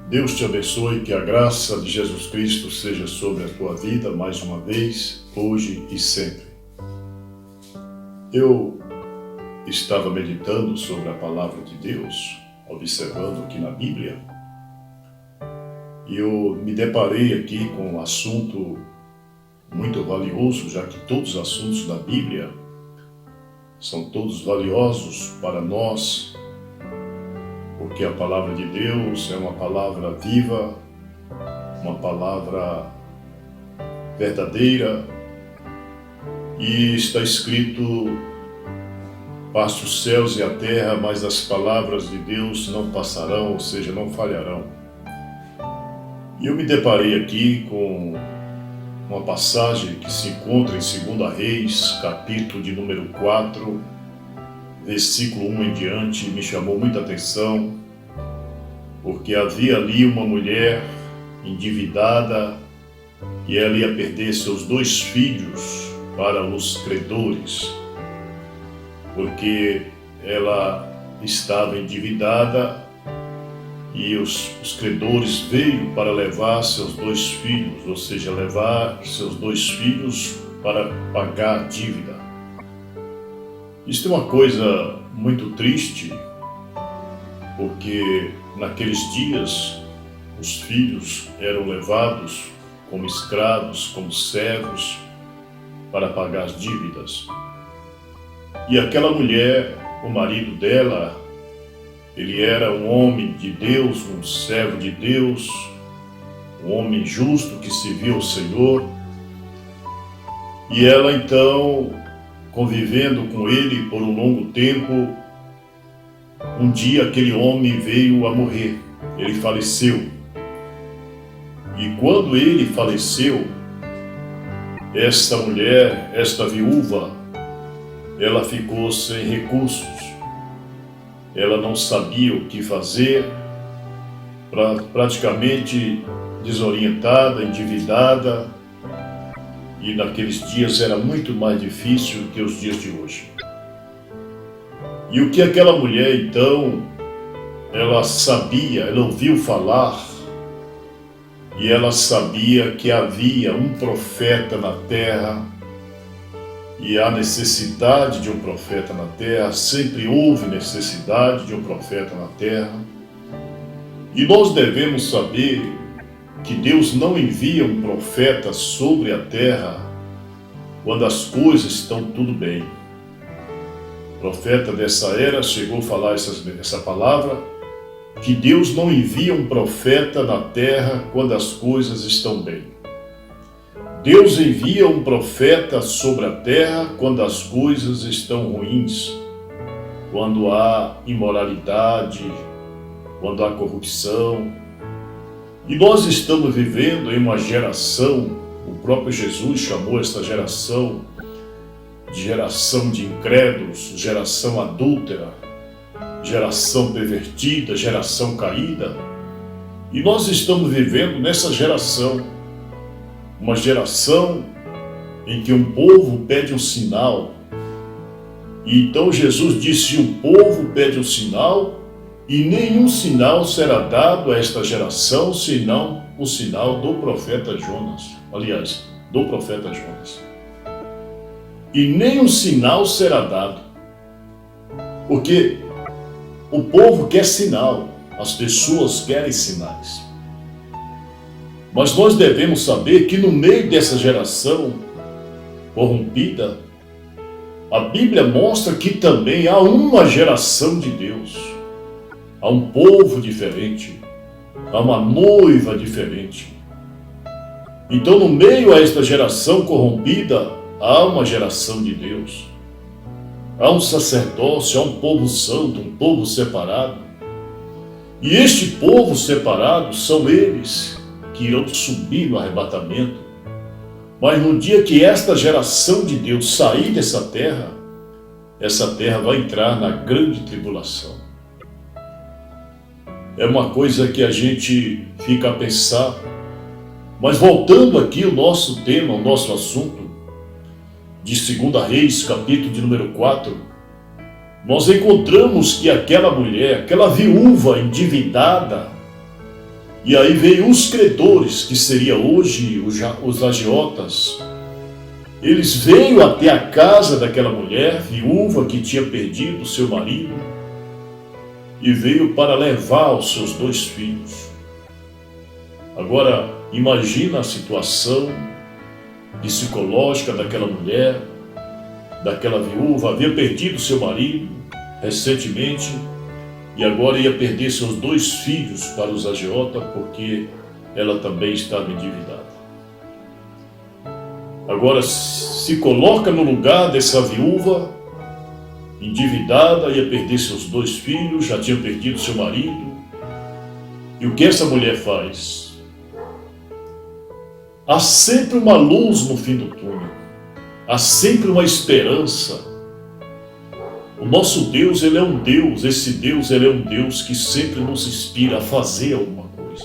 Deus te abençoe, que a graça de Jesus Cristo seja sobre a tua vida mais uma vez, hoje e sempre. Eu estava meditando sobre a palavra de Deus, observando aqui na Bíblia, e eu me deparei aqui com um assunto muito valioso, já que todos os assuntos da Bíblia são todos valiosos para nós, porque a palavra de Deus é uma palavra viva, uma palavra verdadeira, e está escrito: passe os céus e a terra, mas as palavras de Deus não passarão, ou seja, não falharão. E eu me deparei aqui com uma passagem que se encontra em 2 Reis, capítulo de número 4, versículo 1 em diante, me chamou muita atenção, porque havia ali uma mulher endividada e ela ia perder seus 2 filhos para os credores, porque ela estava endividada e os credores veio para levar seus 2 filhos, ou seja, levar seus 2 filhos para pagar a dívida. Isso é uma coisa muito triste, porque naqueles dias os filhos eram levados como escravos, como servos, para pagar as dívidas. E aquela mulher, o marido dela, ele era um homem de Deus, um servo de Deus, um homem justo que servia ao Senhor. E ela então, convivendo com ele por um longo tempo, um dia aquele homem veio a morrer, ele faleceu. E quando ele faleceu, esta mulher, esta viúva, ela ficou sem recursos. Ela não sabia o que fazer, praticamente desorientada, endividada, e naqueles dias era muito mais difícil que os dias de hoje. E o que aquela mulher então, ela sabia, ela ouviu falar, e ela sabia que havia um profeta na terra, e há necessidade de um profeta na terra, sempre houve necessidade de um profeta na terra. E nós devemos saber que Deus não envia um profeta sobre a terra quando as coisas estão tudo bem. O profeta dessa era chegou a falar essa palavra, que Deus não envia um profeta na terra quando as coisas estão bem. Deus envia um profeta sobre a terra quando as coisas estão ruins, quando há imoralidade, quando há corrupção. E nós estamos vivendo em uma geração, o próprio Jesus chamou esta geração de incrédulos, geração adúltera, geração pervertida, geração caída. E nós estamos vivendo nessa geração, uma geração em que um povo pede um sinal. E então Jesus disse: o povo pede um sinal, e nenhum sinal será dado a esta geração, senão o sinal do profeta Jonas. Aliás, do profeta Jonas. E nenhum sinal será dado, porque o povo quer sinal, as pessoas querem sinais. Mas nós devemos saber que no meio dessa geração corrompida, a Bíblia mostra que também há uma geração de Deus, há um povo diferente, há uma noiva diferente. Então, no meio a esta geração corrompida, há uma geração de Deus, há um sacerdócio, há um povo santo, um povo separado. E este povo separado são eles que irão subir no arrebatamento. Mas no dia que esta geração de Deus sair dessa terra, essa terra vai entrar na grande tribulação. É uma coisa que a gente fica a pensar. Mas voltando aqui ao nosso tema, ao nosso assunto, de 2 Reis, capítulo de número 4, nós encontramos que aquela mulher, aquela viúva endividada, E aí veio os credores, que seria hoje os agiotas. Eles veio até a casa daquela mulher, viúva, que tinha perdido seu marido, e veio para levar os seus 2 filhos. Agora, imagina a situação psicológica daquela mulher, daquela viúva, havia perdido seu marido recentemente, e agora ia perder seus 2 filhos para os agiotas, porque ela também estava endividada. Agora se coloca no lugar dessa viúva, endividada, ia perder seus 2 filhos, já tinha perdido seu marido. E o que essa mulher faz? Há sempre uma luz no fim do túnel, há sempre uma esperança. O nosso Deus, Ele é um Deus, esse Deus, Ele é um Deus que sempre nos inspira a fazer alguma coisa.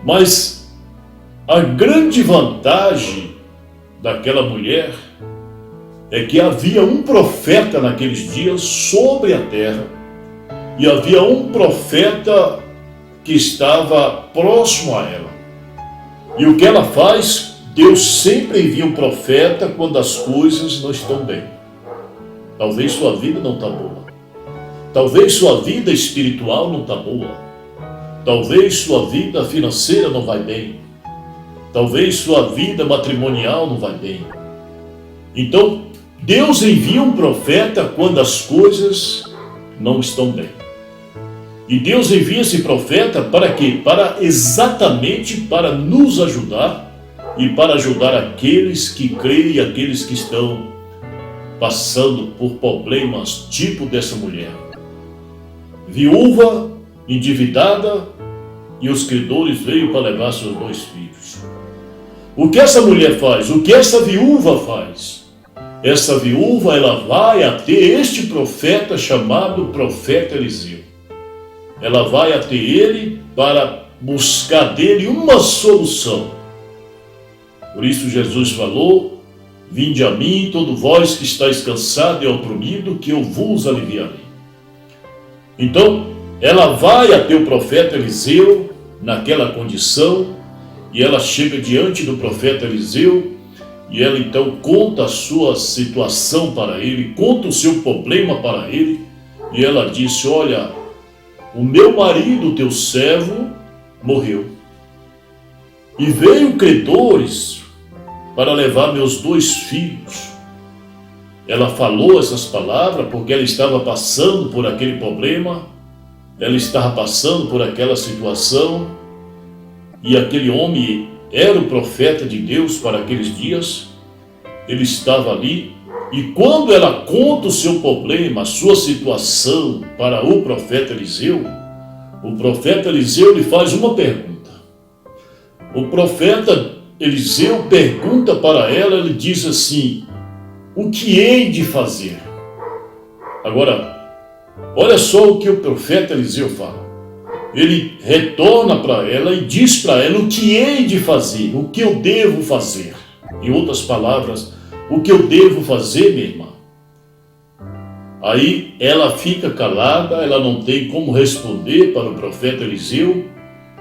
Mas a grande vantagem daquela mulher é que havia um profeta naqueles dias sobre a terra, e havia um profeta que estava próximo a ela. E o que ela faz? Deus sempre envia um profeta quando as coisas não estão bem. Talvez sua vida não está boa. Talvez sua vida espiritual não está boa. Talvez sua vida financeira não vai bem. Talvez sua vida matrimonial não vai bem. Então, Deus envia um profeta quando as coisas não estão bem. E Deus envia esse profeta para quê? Exatamente para nos ajudar e para ajudar aqueles que creem e aqueles que estão passando por problemas tipo dessa mulher. Viúva, endividada, e os credores veio para levar seus 2 filhos. O que essa mulher faz? O que essa viúva faz? Essa viúva, ela vai até este profeta chamado profeta Eliseu. Ela vai até ele para buscar dele uma solução. Por isso Jesus falou: vinde a mim, todo vós que estáis cansado e oprimido, que eu vos aliviarei. Então, ela vai até o profeta Eliseu naquela condição, e ela chega diante do profeta Eliseu, e ela então conta a sua situação para ele, conta o seu problema para ele, e ela disse: olha, o meu marido, teu servo, morreu, e veio credores para levar meus 2 filhos. Ela falou essas palavras porque ela estava passando por aquele problema, ela estava passando por aquela situação, e aquele homem era o profeta de Deus para aqueles dias. Ele estava ali, e quando ela conta o seu problema, a sua situação para o profeta Eliseu lhe faz uma pergunta. O profeta Eliseu pergunta para ela, ele diz assim: o que hei de fazer? Agora, olha só o que o profeta Eliseu fala. Ele retorna para ela e diz para ela o que hei de fazer, o que eu devo fazer. Em outras palavras, o que eu devo fazer, minha irmã? Aí ela fica calada, ela não tem como responder para o profeta Eliseu,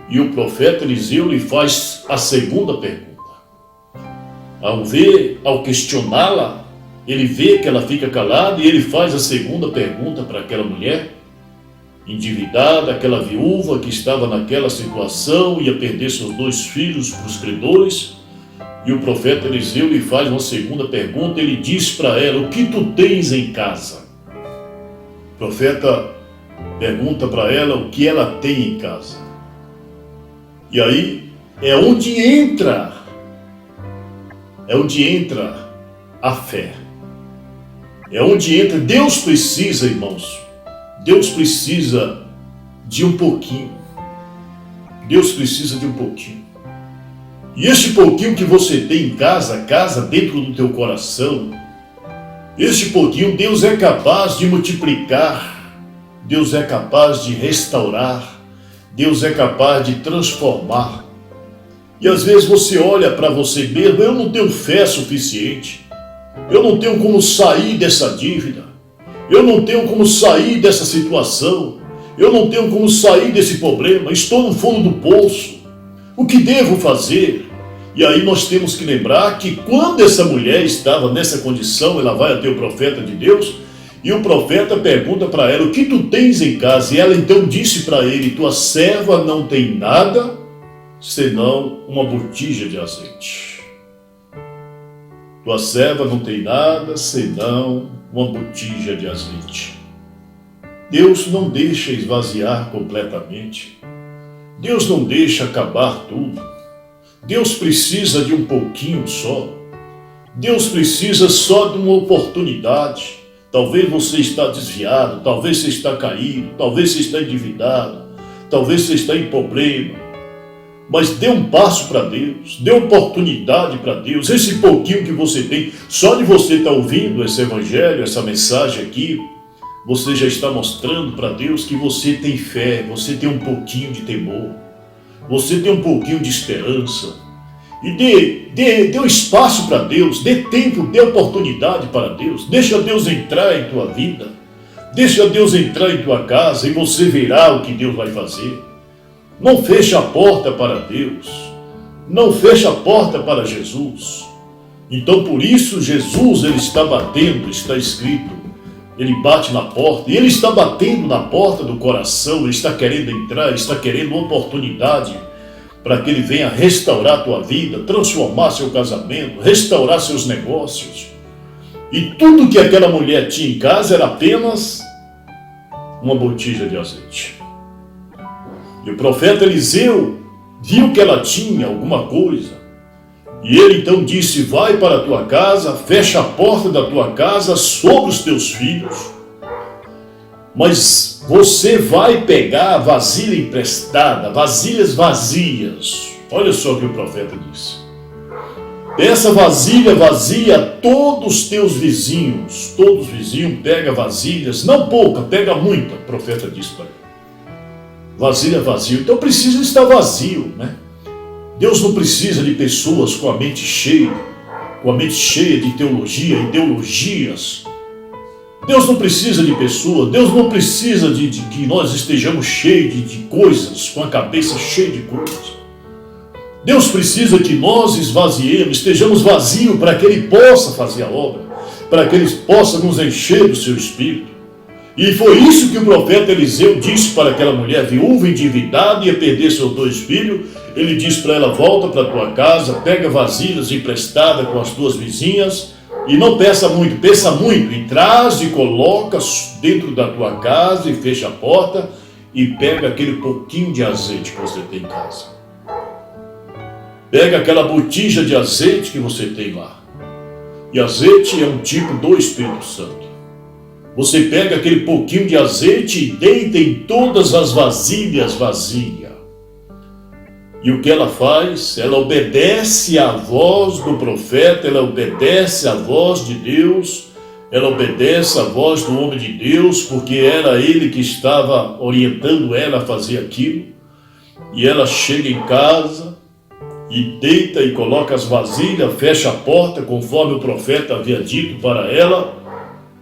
e o profeta Eliseu lhe faz a segunda pergunta. Ao questioná-la, ele vê que ela fica calada e ele faz a segunda pergunta para aquela mulher endividada, aquela viúva que estava naquela situação, ia perder seus 2 filhos para os credores, e o profeta Eliseu lhe faz uma segunda pergunta. Ele diz para ela: o que tu tens em casa? O profeta pergunta para ela o que ela tem em casa. E aí é onde entra a fé. É onde entra. Deus precisa, irmãos, Deus precisa de um pouquinho. Deus precisa de um pouquinho. E este pouquinho que você tem em casa dentro do teu coração, este pouquinho Deus é capaz de multiplicar, Deus é capaz de restaurar, Deus é capaz de transformar. E às vezes você olha para você mesmo: eu não tenho fé suficiente, eu não tenho como sair dessa dívida, eu não tenho como sair dessa situação, Eu não tenho como sair desse problema, estou no fundo do poço. O que devo fazer? E aí nós temos que lembrar que quando essa mulher estava nessa condição, ela vai até o profeta de Deus, e o profeta pergunta para ela: o que tu tens em casa? E ela então disse para ele: tua serva não tem nada senão uma botija de azeite. Tua serva não tem nada senão uma botija de azeite. Deus não deixa esvaziar completamente. Deus não deixa acabar tudo. Deus precisa de um pouquinho só. Deus precisa só de uma oportunidade. Talvez você está desviado, talvez você está caído, talvez você está endividado, talvez você está em problema. Mas dê um passo para Deus, dê oportunidade para Deus. Esse pouquinho que você tem, só de você estar ouvindo esse evangelho, essa mensagem aqui, você já está mostrando para Deus que você tem fé, você tem um pouquinho de temor, você tem um pouquinho de esperança. E dê um espaço para Deus, dê tempo, dê oportunidade para Deus. Deixa Deus entrar em tua vida, deixa Deus entrar em tua casa e você verá o que Deus vai fazer. Não feche a porta para Deus, não feche a porta para Jesus. Então por isso Jesus, ele está batendo, está escrito, ele bate na porta, e ele está batendo na porta do coração, ele está querendo entrar, está querendo oportunidade para que ele venha restaurar a tua vida, transformar seu casamento, restaurar seus negócios. E tudo que aquela mulher tinha em casa era apenas uma botija de azeite. E o profeta Eliseu viu que ela tinha alguma coisa. E ele então disse: vai para a tua casa, fecha a porta da tua casa sobre os teus filhos, mas você vai pegar vasilha emprestada, vasilhas vazias. Olha só o que o profeta disse. Essa vasilha vazia a todos os teus vizinhos. Todos os vizinhos pegam vasilhas, não pouca, pega muita, o profeta disse para ele. Vasilha vazia, então precisa estar vazio, né? Deus não precisa de pessoas com a mente cheia de teologia, ideologias. Deus não precisa de pessoas, Deus não precisa de que nós estejamos cheios de coisas, com a cabeça cheia de coisas. Deus precisa que nós esvaziemos, estejamos vazios para que Ele possa fazer a obra, para que Ele possa nos encher do seu Espírito. E foi isso que o profeta Eliseu disse para aquela mulher viúva, endividada, ia perder seus 2 filhos. Ele disse para ela: volta para a tua casa, pega vasilhas emprestadas com as tuas vizinhas, e não peça muito, peça muito, e traz e coloca dentro da tua casa e fecha a porta e pega aquele pouquinho de azeite que você tem em casa. Pega aquela botija de azeite que você tem lá. E azeite é um tipo do Espírito Santo. Você pega aquele pouquinho de azeite e deita em todas as vasilhas vazias. E o que ela faz? Ela obedece à voz do profeta, ela obedece à voz de Deus, ela obedece à voz do homem de Deus, porque era ele que estava orientando ela a fazer aquilo. E ela chega em casa e deita e coloca as vasilhas, fecha a porta, conforme o profeta havia dito para ela.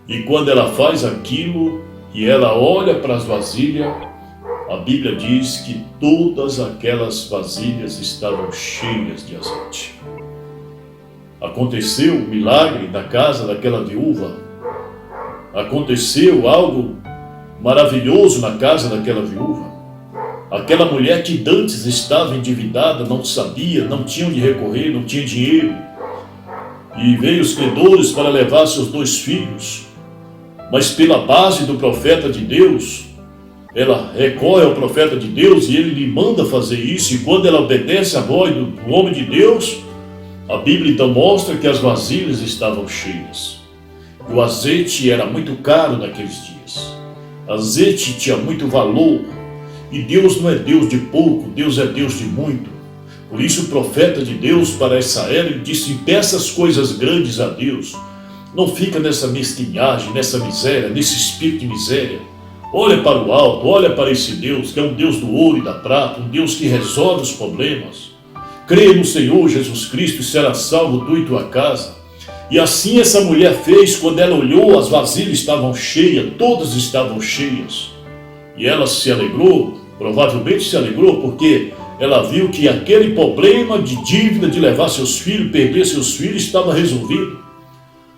E quando ela faz aquilo e ela olha para as vasilhas, a Bíblia diz que todas aquelas vasilhas estavam cheias de azeite. Aconteceu o milagre na casa daquela viúva. Aconteceu algo maravilhoso na casa daquela viúva. Aquela mulher que antes estava endividada, não sabia, não tinha onde recorrer, não tinha dinheiro. E veio os credores para levar seus 2 filhos. Mas pela base do profeta de Deus, ela recorre ao profeta de Deus e ele lhe manda fazer isso. E quando ela obedece à voz do homem de Deus, a Bíblia então mostra que as vasilhas estavam cheias. E o azeite era muito caro naqueles dias. Azeite tinha muito valor. E Deus não é Deus de pouco, Deus é Deus de muito. Por isso o profeta de Deus para essa era, ele disse: peça as coisas grandes a Deus. Não fica nessa mesquinhagem, nessa miséria, nesse espírito de miséria. Olha para o alto, olha para esse Deus, que é um Deus do ouro e da prata, um Deus que resolve os problemas. Creia no Senhor Jesus Cristo e será salvo tu e tua casa. E assim essa mulher fez. Quando ela olhou, as vasilhas estavam cheias, todas estavam cheias. E ela se alegrou, provavelmente se alegrou, porque ela viu que aquele problema de dívida, de levar seus filhos, perder seus filhos, estava resolvido.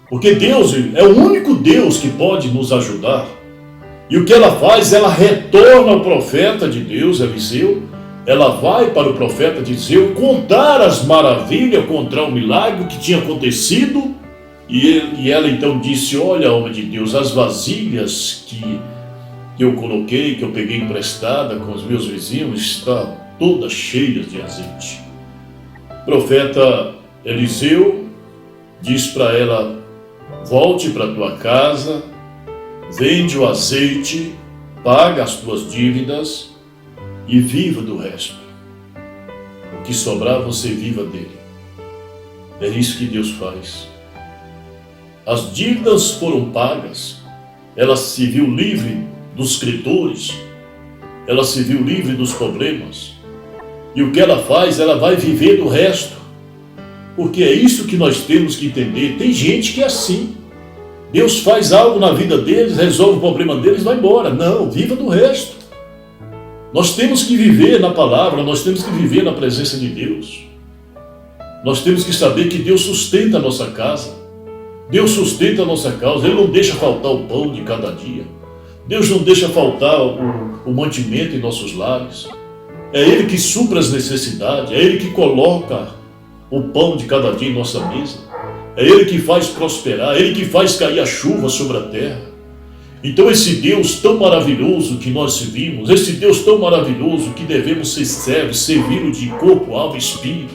Porque Deus é o único Deus que pode nos ajudar. E o que ela faz? Ela retorna ao profeta de Deus, Eliseu. Ela vai para o profeta de Eliseu contar as maravilhas, contar o milagre que tinha acontecido. E ela então disse: olha, homem de Deus, as vasilhas que eu coloquei, que eu peguei emprestada com os meus vizinhos, está todas cheias de azeite. O profeta Eliseu diz para ela: volte para a tua casa, vende o azeite, paga as tuas dívidas e viva do resto. O que sobrar, você viva dele. É isso que Deus faz. As dívidas foram pagas, ela se viu livre dos credores, ela se viu livre dos problemas. E o que ela faz? Ela vai viver do resto. Porque é isso que nós temos que entender. Tem gente que é assim. Deus faz algo na vida deles, resolve o problema deles, vai embora. Não, viva do resto. Nós temos que viver na palavra, nós temos que viver na presença de Deus. Nós temos que saber que Deus sustenta a nossa casa. Deus sustenta a nossa causa. Ele não deixa faltar o pão de cada dia. Deus não deixa faltar o mantimento em nossos lares. É Ele que supra as necessidades. É Ele que coloca o pão de cada dia em nossa mesa. É Ele que faz prosperar. É Ele que faz cair a chuva sobre a terra. Então esse Deus tão maravilhoso que nós servimos, esse Deus tão maravilhoso que devemos ser servos, servi-lo de corpo, alma e espírito.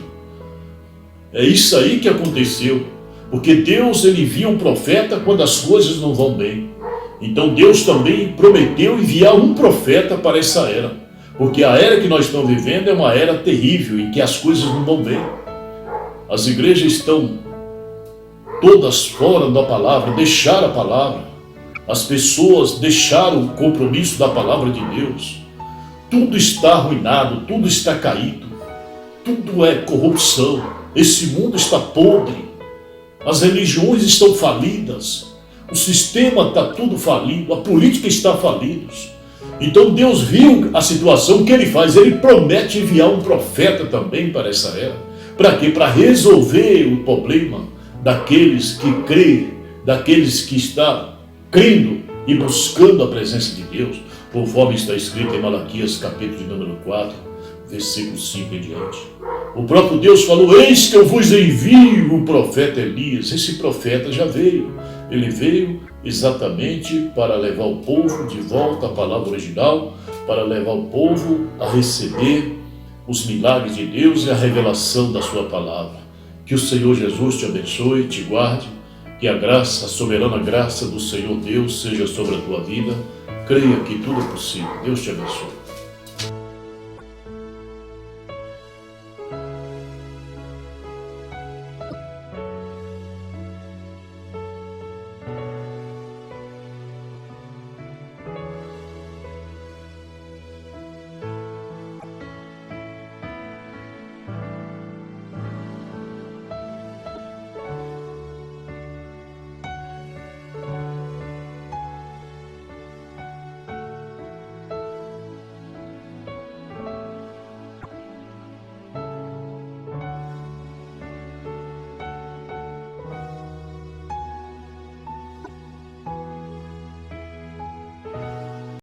É isso aí que aconteceu. Porque Deus, ele envia um profeta quando as coisas não vão bem. Então Deus também prometeu enviar um profeta para essa era. Porque a era que nós estamos vivendo é uma era terrível, em que as coisas não vão bem. As igrejas estão todas fora da palavra, deixaram a palavra. As pessoas deixaram o compromisso da palavra de Deus. Tudo está arruinado, tudo está caído. Tudo é corrupção. Esse mundo está podre. As religiões estão falidas, o sistema está tudo falido, a política está falida. Então Deus viu a situação, o que Ele faz? Ele promete enviar um profeta também para essa era. Para quê? Para resolver o problema daqueles que creem, daqueles que estão crendo e buscando a presença de Deus, conforme está escrito em Malaquias capítulo de número 4, versículo 5 em diante. O próprio Deus falou: eis que eu vos envio o profeta Elias. Esse profeta já veio. Ele veio exatamente para levar o povo de volta à palavra original, para levar o povo a receber os milagres de Deus e a revelação da sua palavra. Que o Senhor Jesus te abençoe, te guarde, que a graça, a soberana graça do Senhor Deus seja sobre a tua vida. Creia que tudo é possível. Deus te abençoe.